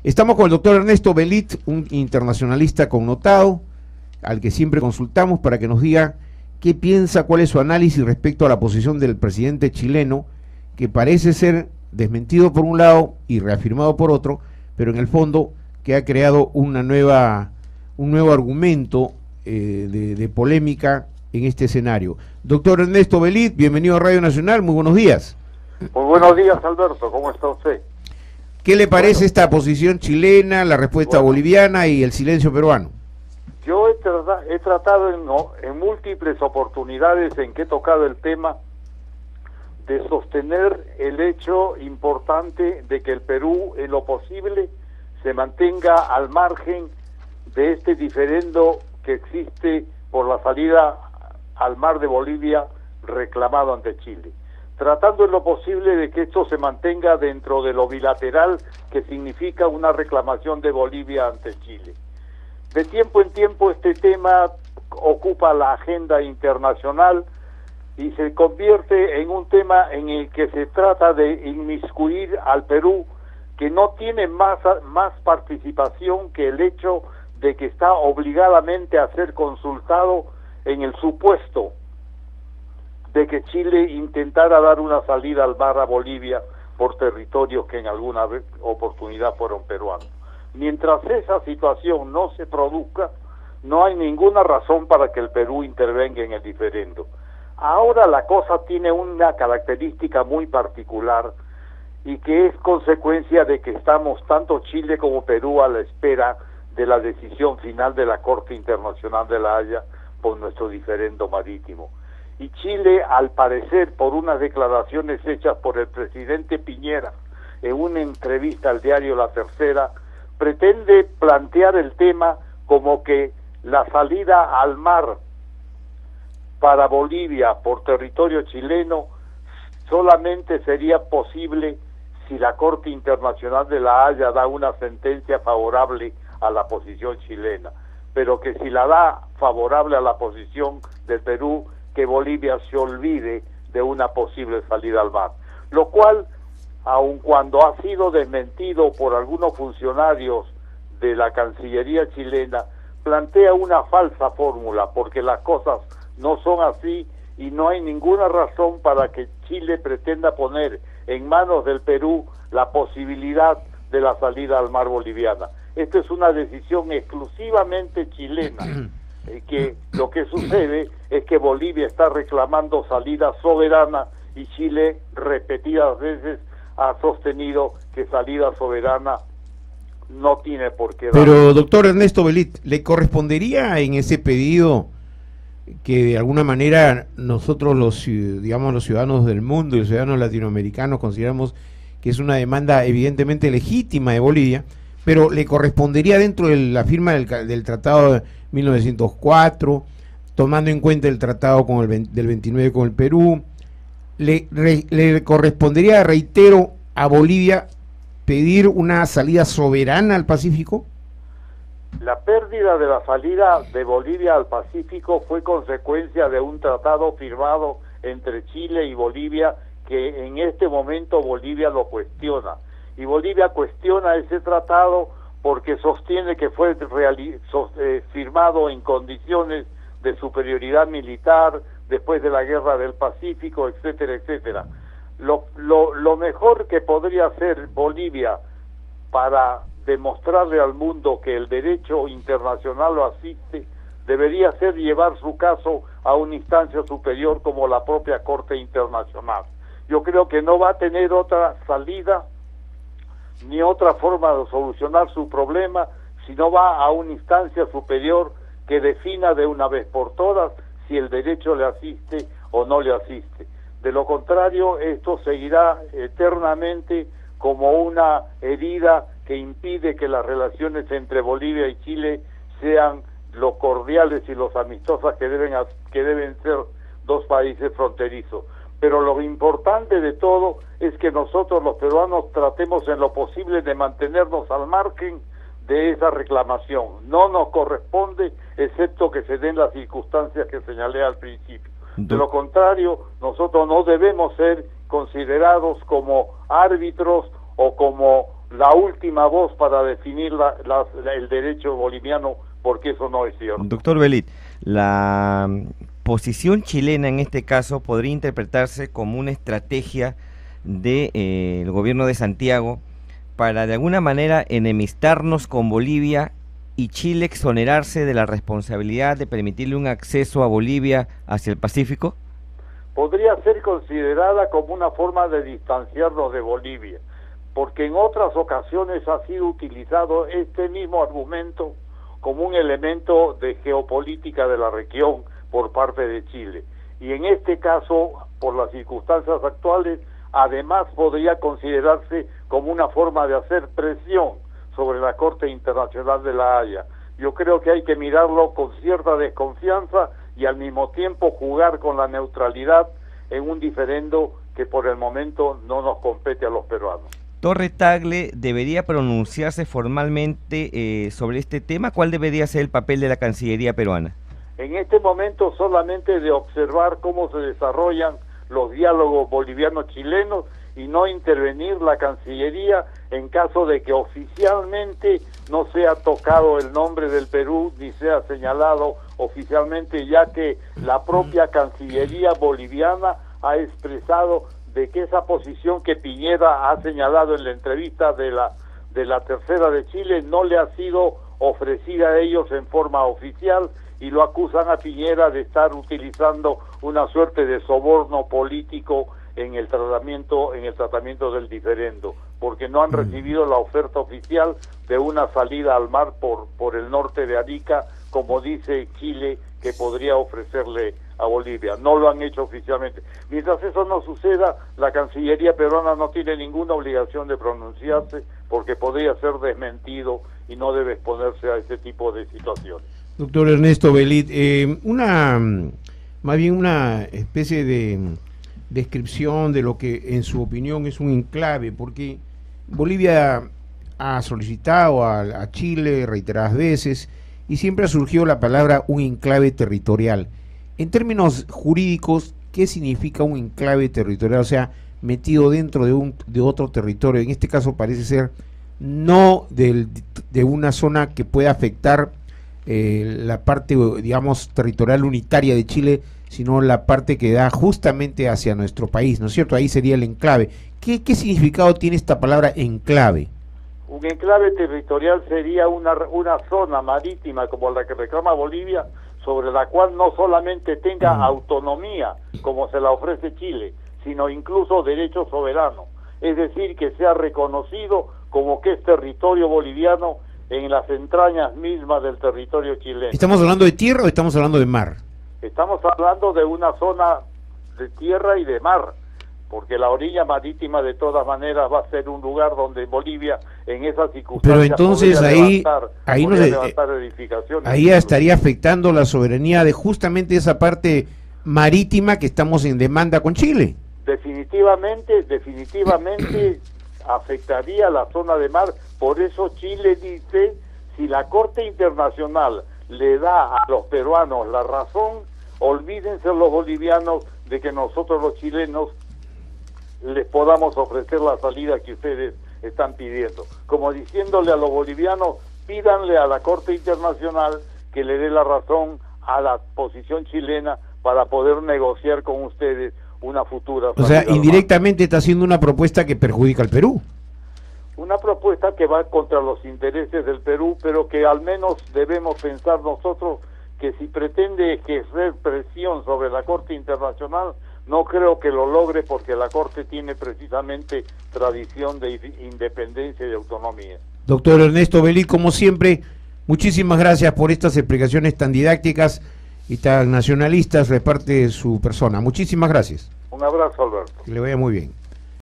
Estamos con el doctor Ernesto Belit, un internacionalista connotado, al que siempre consultamos para que nos diga qué piensa, cuál es su análisis respecto a la posición del presidente chileno, que parece ser desmentido por un lado y reafirmado por otro, pero en el fondo que ha creado un nuevo argumento de polémica en este escenario. Doctor Ernesto Belit, bienvenido a Radio Nacional, muy buenos días. Muy buenos días, Alberto, ¿cómo está usted? ¿Qué le parece esta posición chilena, la respuesta boliviana y el silencio peruano? Yo he tratado en múltiples oportunidades en que he tocado el tema de sostener el hecho importante de que el Perú, en lo posible, se mantenga al margen de este diferendo que existe por la salida al mar de Bolivia reclamado ante Chile, tratando en lo posible de que esto se mantenga dentro de lo bilateral que significa una reclamación de Bolivia ante Chile. De tiempo en tiempo este tema ocupa la agenda internacional y se convierte en un tema en el que se trata de inmiscuir al Perú, que no tiene más participación que el hecho de que está obligadamente a ser consultado en el supuesto de que Chile intentara dar una salida al mar a Bolivia por territorios que en alguna oportunidad fueron peruanos. Mientras esa situación no se produzca, no hay ninguna razón para que el Perú intervenga en el diferendo. Ahora la cosa tiene una característica muy particular y que es consecuencia de que estamos tanto Chile como Perú a la espera de la decisión final de la Corte Internacional de La Haya por nuestro diferendo marítimo. Y Chile, al parecer, por unas declaraciones hechas por el presidente Piñera en una entrevista al diario La Tercera, pretende plantear el tema como que la salida al mar para Bolivia por territorio chileno solamente sería posible si la Corte Internacional de La Haya da una sentencia favorable a la posición chilena, pero que si la da favorable a la posición del Perú, que Bolivia se olvide de una posible salida al mar, lo cual, aun cuando ha sido desmentido por algunos funcionarios de la Cancillería chilena, plantea una falsa fórmula, porque las cosas no son así y no hay ninguna razón para que Chile pretenda poner en manos del Perú la posibilidad de la salida al mar boliviana. Esta es una decisión exclusivamente chilena. Que lo que sucede es que Bolivia está reclamando salida soberana y Chile repetidas veces ha sostenido que salida soberana no tiene por qué dar. Pero doctor Ernesto Belit, ¿le correspondería en ese pedido que de alguna manera nosotros los ciudadanos del mundo y los ciudadanos latinoamericanos consideramos que es una demanda evidentemente legítima de Bolivia, pero le correspondería dentro de la firma del Tratado de 1904, tomando en cuenta el tratado del 29 con el Perú, le correspondería, reitero, a Bolivia pedir una salida soberana al Pacífico? La pérdida de la salida de Bolivia al Pacífico fue consecuencia de un tratado firmado entre Chile y Bolivia, que en este momento Bolivia lo cuestiona. Y Bolivia cuestiona ese tratado porque sostiene que fue firmado en condiciones de superioridad militar después de la Guerra del Pacífico, etcétera, etcétera. Lo mejor que podría hacer Bolivia para demostrarle al mundo que el derecho internacional lo asiste, debería ser llevar su caso a una instancia superior como la propia Corte Internacional. Yo creo que no va a tener otra salida ni otra forma de solucionar su problema si no va a una instancia superior que defina de una vez por todas si el derecho le asiste o no le asiste. De lo contrario, esto seguirá eternamente como una herida que impide que las relaciones entre Bolivia y Chile sean lo cordiales y los amistosas que deben ser dos países fronterizos. Pero lo importante de todo es que nosotros los peruanos tratemos en lo posible de mantenernos al margen de esa reclamación. No nos corresponde, excepto que se den las circunstancias que señalé al principio. De lo contrario, nosotros no debemos ser considerados como árbitros o como la última voz para definir el derecho boliviano, porque eso no es cierto. Doctor Belit, la posición chilena en este caso podría interpretarse como una estrategia del gobierno de Santiago para de alguna manera enemistarnos con Bolivia y Chile exonerarse de la responsabilidad de permitirle un acceso a Bolivia hacia el Pacífico. Podría ser considerada como una forma de distanciarnos de Bolivia, porque en otras ocasiones ha sido utilizado este mismo argumento como un elemento de geopolítica de la región por parte de Chile. Y en este caso, por las circunstancias actuales, además podría considerarse como una forma de hacer presión sobre la Corte Internacional de La Haya. Yo creo que hay que mirarlo con cierta desconfianza y al mismo tiempo jugar con la neutralidad en un diferendo que por el momento no nos compete a los peruanos. Torre Tagle debería pronunciarse formalmente sobre este tema. ¿Cuál debería ser el papel de la Cancillería peruana? En este momento solamente de observar cómo se desarrollan los diálogos bolivianos-chilenos y no intervenir la Cancillería en caso de que oficialmente no sea tocado el nombre del Perú ni sea señalado oficialmente, ya que la propia Cancillería boliviana ha expresado de que esa posición que Piñera ha señalado en la entrevista de la tercera de Chile no le ha sido ofrecida a ellos en forma oficial, y lo acusan a Piñera de estar utilizando una suerte de soborno político en el tratamiento del diferendo, porque no han recibido la oferta oficial de una salida al mar por el norte de Arica, como dice Chile que podría ofrecerle a Bolivia. No lo han hecho oficialmente. Mientras eso no suceda, la Cancillería peruana no tiene ninguna obligación de pronunciarse, porque podría ser desmentido y no debe exponerse a ese tipo de situaciones. Doctor Ernesto Belit, más bien una especie de descripción de lo que en su opinión es un enclave, porque Bolivia ha solicitado a Chile reiteradas veces y siempre ha surgido la palabra un enclave territorial. En términos jurídicos, ¿qué significa un enclave territorial? O sea, metido dentro de otro territorio. En este caso parece ser no de una zona que pueda afectar la parte, digamos, territorial unitaria de Chile, sino la parte que da justamente hacia nuestro país, ¿no es cierto? Ahí sería el enclave. ¿Qué significado tiene esta palabra enclave? Un enclave territorial sería una zona marítima como la que reclama Bolivia, sobre la cual no solamente tenga autonomía, como se la ofrece Chile, sino incluso derecho soberano. Es decir, que sea reconocido como que es territorio boliviano en las entrañas mismas del territorio chileno. ¿Estamos hablando de tierra o estamos hablando de mar? Estamos hablando de una zona de tierra y de mar, porque la orilla marítima de todas maneras va a ser un lugar donde Bolivia en esas circunstancias pero entonces levantar edificaciones. Ahí estaría afectando la soberanía de justamente esa parte marítima que estamos en demanda con Chile. Definitivamente afectaría la zona de mar. Por eso Chile dice, si la Corte Internacional le da a los peruanos la razón, olvídense los bolivianos de que nosotros los chilenos les podamos ofrecer la salida que ustedes están pidiendo. Como diciéndole a los bolivianos, pídanle a la Corte Internacional que le dé la razón a la posición chilena para poder negociar con ustedes una futura salida. O sea, indirectamente está haciendo una propuesta que perjudica al Perú. Una propuesta que va contra los intereses del Perú, pero que al menos debemos pensar nosotros que si pretende ejercer presión sobre la Corte Internacional, no creo que lo logre, porque la Corte tiene precisamente tradición de independencia y autonomía. Doctor Ernesto Belit, como siempre, muchísimas gracias por estas explicaciones tan didácticas y tan nacionalistas de parte de su persona. Muchísimas gracias. Un abrazo, Alberto. Que le vaya muy bien.